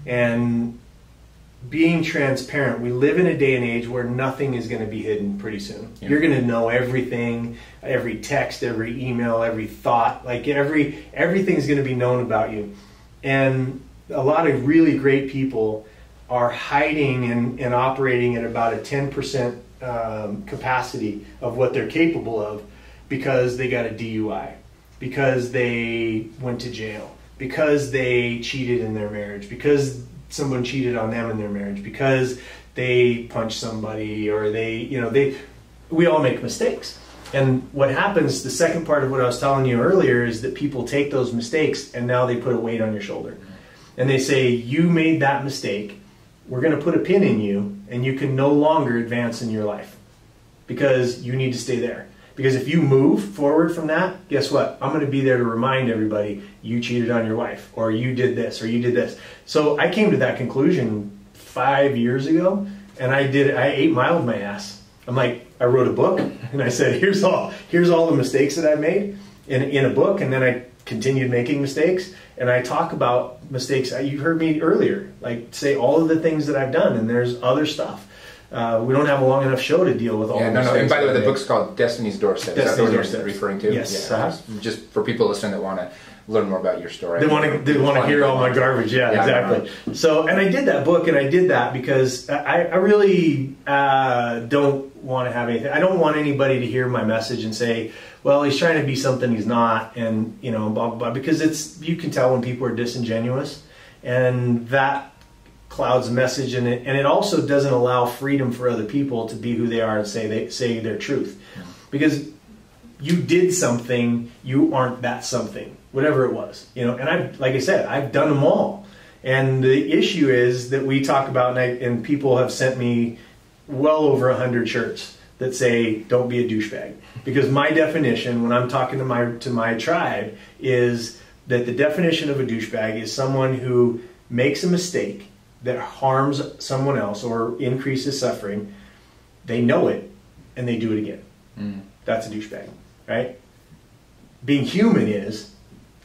And being transparent, we live in a day and age where nothing is going to be hidden pretty soon. Yeah. You're going to know everything, every text, every email, every thought, like everything's going to be known about you. And a lot of really great people are hiding and operating at about a 10% capacity of what they're capable of, because they got a DUI, because they went to jail, because they cheated in their marriage, because someone cheated on them in their marriage, because they punched somebody, or we all make mistakes. And what happens, the second part of what I was telling you earlier, is that people take those mistakes and now they put a weight on your shoulder. And they say, you made that mistake, we're going to put a pin in you, and you can no longer advance in your life because you need to stay there. Because if you move forward from that, guess what? I'm going to be there to remind everybody, you cheated on your wife, or you did this, or you did this. So I came to that conclusion 5 years ago, and I 8-miled my ass. I'm like, I wrote a book, and I said, here's all the mistakes that I've made in a book, and then I continued making mistakes, and I talk about mistakes. You heard me earlier, like say all of the things that I've done, and there's other stuff. We don't have a long enough show to deal with all the mistakes. And by the way, the book's called Destiny's Doorstep. Is that what you're referring to? Yes. Yeah. Just for people listening that want to learn more about your story. They want to hear all my garbage. Yeah, exactly. So, and I did that book, and I did that because I really don't want to have anything. I don't want anybody to hear my message and say, well, he's trying to be something he's not, and blah, blah, blah, because you can tell when people are disingenuous, and that clouds the message, and it also doesn't allow freedom for other people to be who they are and say their truth. Because you did something, you aren't that something, whatever it was. And like I said, I've done them all. And the issue is that we talk about, and people have sent me well over 100 shirts that say, don't be a douchebag. Because my definition, when I'm talking to my tribe, is that the definition of a douchebag is someone who makes a mistake, that harms someone else or increases suffering, they know it and they do it again. That's a douchebag, right? Being human is,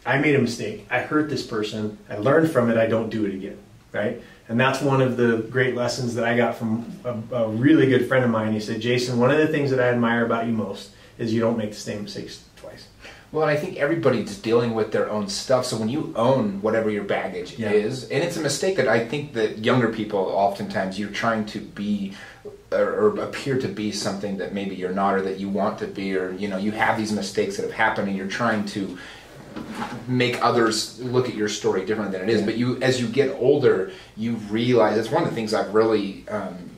I made a mistake, I hurt this person, I learned from it, I don't do it again, right? And that's one of the great lessons that I got from a really good friend of mine. He said, Jason, one of the things that I admire about you most is you don't make the same mistakes twice. Well, and I think everybody's dealing with their own stuff. So when you own whatever your baggage is, and it's a mistake that I think that younger people, oftentimes you're trying to be or appear to be something that maybe you're not, or that you want to be, or you have these mistakes that have happened and you're trying to make others look at your story different than it is. But as you get older, you realize, it's one of the things I've really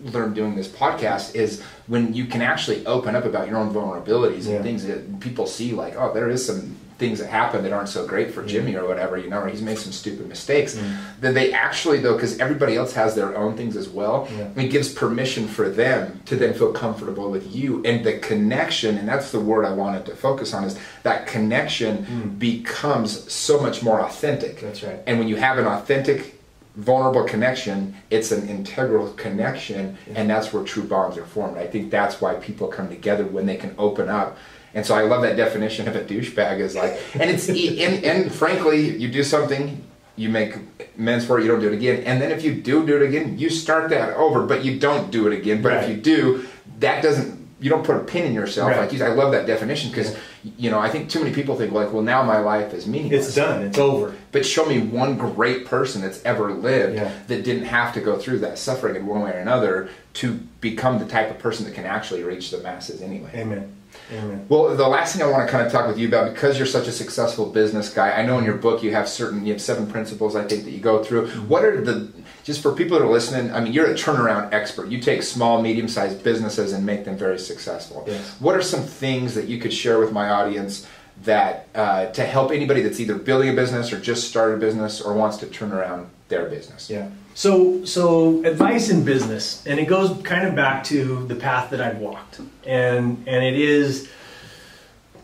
learned doing this podcast, is when you can actually open up about your own vulnerabilities and things that people see, like, oh, there is some things that happen that aren't so great for Jimmy or whatever, or he's made some stupid mistakes. Then they actually, though, because everybody else has their own things as well, it gives permission for them to then feel comfortable with you. And the connection, and that's the word I wanted to focus on, is that connection becomes so much more authentic. That's right. And when you have an authentic, vulnerable connection, it's an integral connection, and that's where true bonds are formed. I think that's why people come together, when they can open up. And so I love that definition of a douchebag, is like, and it's, and frankly, you do something, you make amends for it, you don't do it again. And then if you do it again, you start that over, but you don't do it again. But if you do, that doesn't, you don't put a pin in yourself. Like I love that definition, because, I think too many people think, like, well, now my life is meaningless. It's done, it's over. But show me one great person that's ever lived that didn't have to go through that suffering in one way or another to become the type of person that can actually reach the masses anyway. Amen. Amen. Well, the last thing I want to kind of talk with you about, because you're such a successful business guy, I know in your book you have 7 principles, I think, that you go through. What are just for people that are listening, I mean, you're a turnaround expert. You take small, medium-sized businesses and make them very successful. Yes. What are some things that you could share with my audience that to help anybody that's either building a business or just started a business or wants to turn around their business? Yeah. So advice in business, and it goes kind of back to the path that I've walked, and it is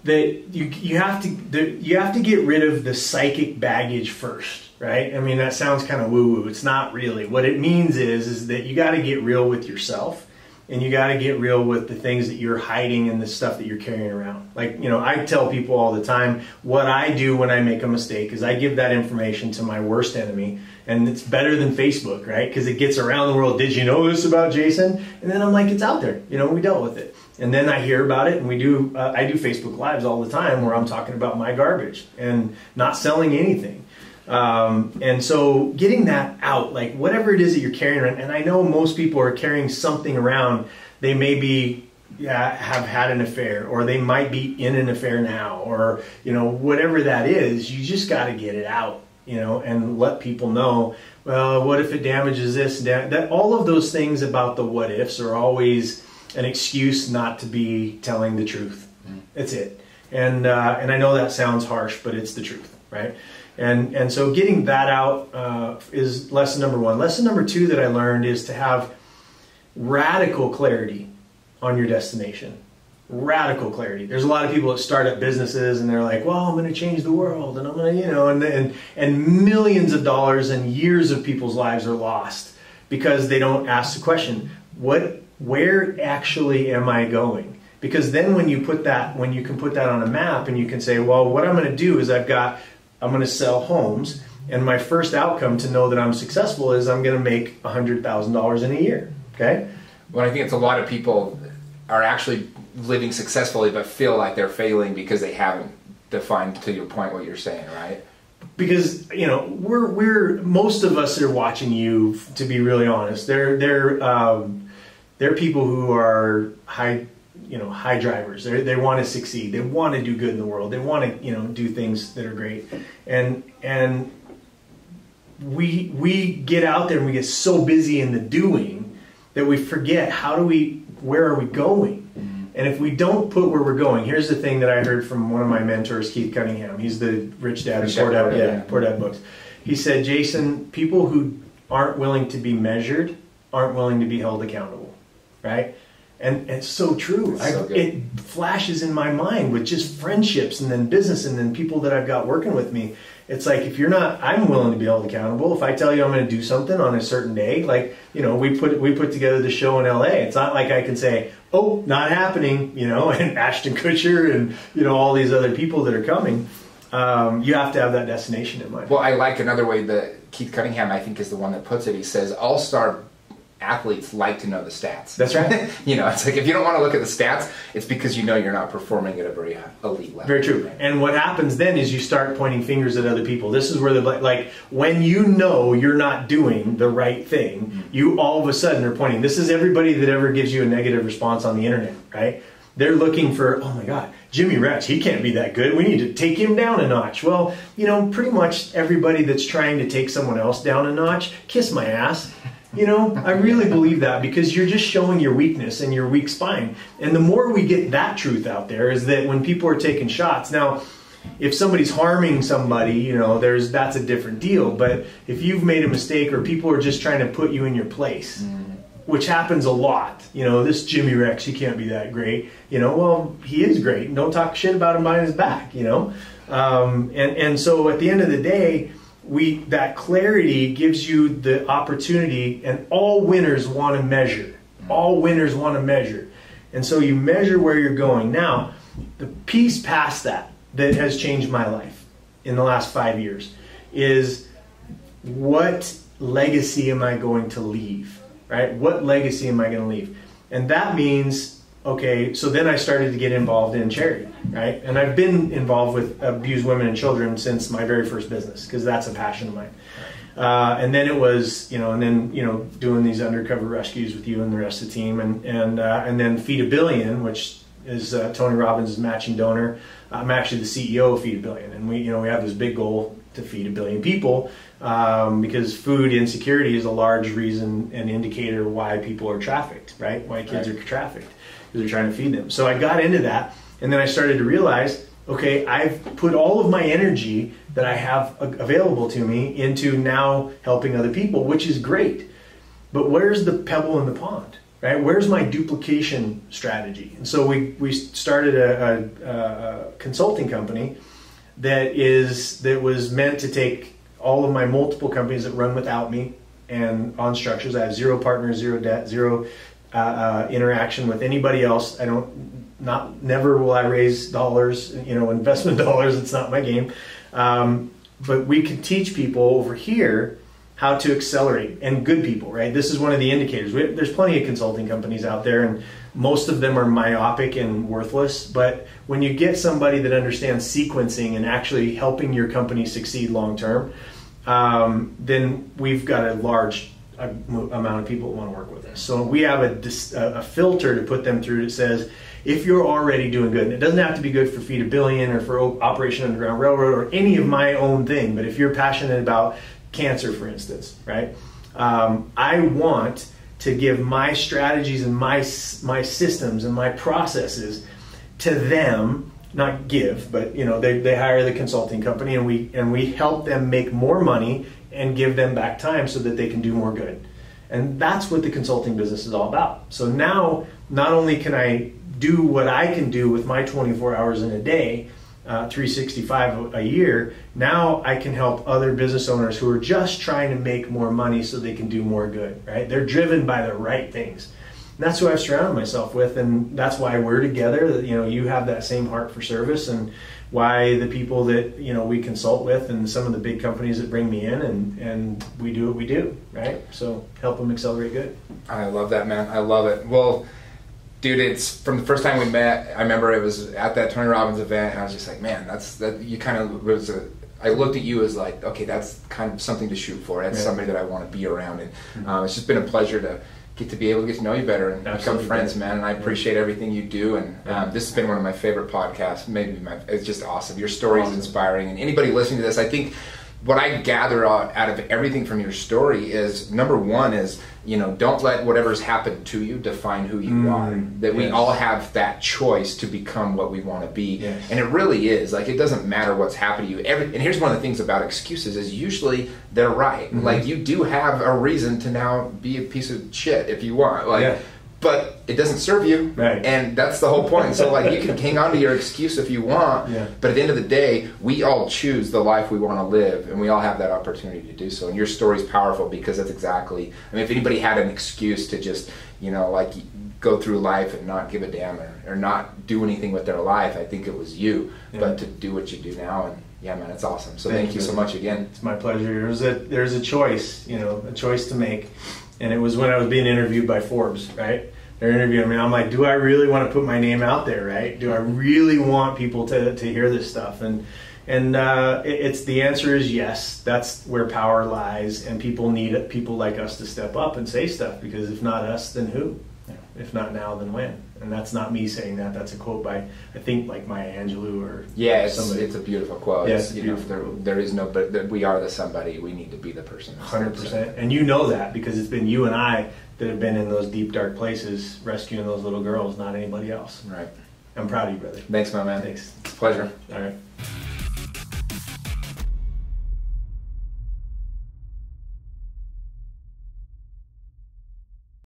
that you have to get rid of the psychic baggage first, right? I mean, that sounds kind of woo-woo. It's not really. What it means is that you got to get real with yourself, and you got to get real with the things that you're hiding and the stuff that you're carrying around. Like, I tell people all the time, what I do when I make a mistake is I give that information to my worst enemy. And it's better than Facebook, right? Because it gets around the world. Did you know this about Jason? And then I'm like, it's out there. We dealt with it. And then I hear about it, and I do Facebook Lives all the time where I'm talking about my garbage and not selling anything. And so getting that out, like whatever it is that you're carrying around, and I know most people are carrying something around. They may be have had an affair, or they might be in an affair now, or whatever that is. You just got to get it out. And let people know, well, what if it damages this? That all of those things about the what ifs are always an excuse not to be telling the truth. That's it. And I know that sounds harsh, but it's the truth, right? And so getting that out is lesson number 1. Lesson number 2 that I learned is to have radical clarity on your destination. Radical clarity. There's a lot of people that start up businesses and they're like, well, I'm going to change the world, and I'm going to, and millions of dollars and years of people's lives are lost because they don't ask the question, where actually am I going? Because then when you can put that on a map, and you can say, well, what I'm going to do is I'm going to sell homes, and my first outcome to know that I'm successful is I'm going to make $100,000 in a year. Okay. Well, I think it's a lot of people are actually living successfully but feel like they're failing because they haven't defined, to your point, what you're saying, right? Because we're most of us are watching you, to be really honest. They're people who are high drivers. They want to succeed. They want to do good in the world. They want to do things that are great. And we get out there and we get so busy in the doing that we forget where are we going? And if we don't put where we're going, here's the thing that I heard from one of my mentors, Keith Cunningham. He's the Rich Dad and Poor Dad books. He said, Jason, people who aren't willing to be measured aren't willing to be held accountable, right? And it's so true. It flashes in my mind with just friendships and then business and then people that I've got working with me. It's like, if you're not, I'm willing to be held accountable. If I tell you I'm going to do something on a certain day, like, you know, we put together the show in LA. It's not like I can say, oh, not happening, you know, and Ashton Kutcher and, you know, all these other people that are coming. You have to have that destination in mind. Well, I like another way that Keith Cunningham, I think, is the one that puts it. He says, all-star athletes like to know the stats. That's right. You know, it's like, if you don't want to look at the stats, it's because you know you're not performing at a very elite level. Very true. And what happens then is you start pointing fingers at other people. This is where like when you know you're not doing the right thing, you all of a sudden are pointing. This is everybody that ever gives you a negative response on the internet, right? They're looking for, oh my God, Jimmy Rex, he can't be that good. We need to take him down a notch. Well, you know, pretty much everybody that's trying to take someone else down a notch, kiss my ass. You know, I really believe that, because you're just showing your weakness and your weak spine. And the more we get that truth out there, is that when people are taking shots, now, if somebody's harming somebody, you know, that's a different deal. But if you've made a mistake, or people are just trying to put you in your place, which happens a lot, you know, this Jimmy Rex, he can't be that great. You know, well, he is great. And don't talk shit about him behind his back, you know. And so at the end of the day, that clarity gives you the opportunity, and all winners want to measure. All winners want to measure. And so you measure where you're going. Now, the piece past that has changed my life in the last 5 years is, what legacy am I going to leave? Right? What legacy am I going to leave? And that means, okay, so then I started to get involved in charity, right? And I've been involved with abused women and children since my very first business, because that's a passion of mine. And then it was, you know, doing these undercover rescues with you and the rest of the team, and then Feed a Billion, which is Tony Robbins' matching donor. I'm actually the CEO of Feed a Billion, and we have this big goal to feed 1 billion people, because food insecurity is a large reason and indicator why people are trafficked, right? Why kids are trafficked. They're trying to feed them. So I got into that, and then I started to realize, okay, I've put all of my energy that I have available to me into now helping other people, which is great. But where's the pebble in the pond, right? Where's my duplication strategy? And so we started a consulting company that was meant to take all of my multiple companies that run without me and on structures. I have 0 partners, 0 debt, 0 interaction with anybody else. Never will I raise dollars, you know, investment dollars. It's not my game. But we can teach people over here how to accelerate, and good people, right? This is one of the indicators. There's plenty of consulting companies out there, and most of them are myopic and worthless. But when you get somebody that understands sequencing and actually helping your company succeed long term, then we've got a large amount of people that want to work with us. So we have a filter to put them through that says, if you're already doing good, and it doesn't have to be good for Feed a Billion or for Operation Underground Railroad or any of my own thing, but if you're passionate about cancer, for instance, right? I want to give my strategies and my systems and my processes to them, not give, but you know, they hire the consulting company, and we help them make more money and give them back time so that they can do more good. And that's what the consulting business is all about. So now, not only can I do what I can do with my 24 hours in a day, 365 a year, now I can help other business owners who are just trying to make more money so they can do more good, right? They're driven by the right things. And that's who I've surrounded myself with, and that's why we're together. You know, you have that same heart for service, and why the people that, you know, we consult with, and some of the big companies that bring me in, and we do what we do, right? So help them accelerate good. I love that, man. I love it. Well, dude, it's from the first time we met. I remember it was at that Tony Robbins event, and I was just like, man, you kind of was I looked at you as like, okay, that's kind of something to shoot for. That's somebody that I want to be around, and it's just been a pleasure to get to know you better and become friends, man. And I appreciate everything you do. And this has been one of my favorite podcasts. It's just awesome. Your story is inspiring, and anybody listening to this, I think what I gather out of everything from your story is, number one is, you know, don't let whatever's happened to you define who you are. That we all have that choice to become what we want to be. Yes. And it really is. Like, it doesn't matter what's happened to you. And here's one of the things about excuses is usually they're right. Like, you do have a reason to now be a piece of shit if you want. Like, but it doesn't serve you. Right. And that's the whole point. So like, you can hang on to your excuse if you want, but at the end of the day, we all choose the life we want to live, and we all have that opportunity to do so. And your story's powerful because that's exactly, I mean, if anybody had an excuse to just, you know, like go through life and not give a damn or not do anything with their life, I think it was you. But to do what you do now, and yeah, man, it's awesome. So thank you so much again. It's my pleasure. There's a choice, you know, a choice to make. And it was when I was being interviewed by Forbes, right? They're interviewing me. I'm like, do I really want to put my name out there, right? Do I really want people to hear this stuff? And it's the answer is yes. That's where power lies, and people need people like us to step up and say stuff, because if not us, then who? If not now, then when? And that's not me saying that. That's a quote by, I think, like Maya Angelou or somebody. It's a beautiful quote. Yeah, it's, you know, there is no, but we are the somebody. We need to be the person. 100%. And you know that because it's been you and I that have been in those deep, dark places rescuing those little girls, not anybody else. Right. I'm proud of you, brother. Thanks, my man. Thanks. It's a pleasure. All right.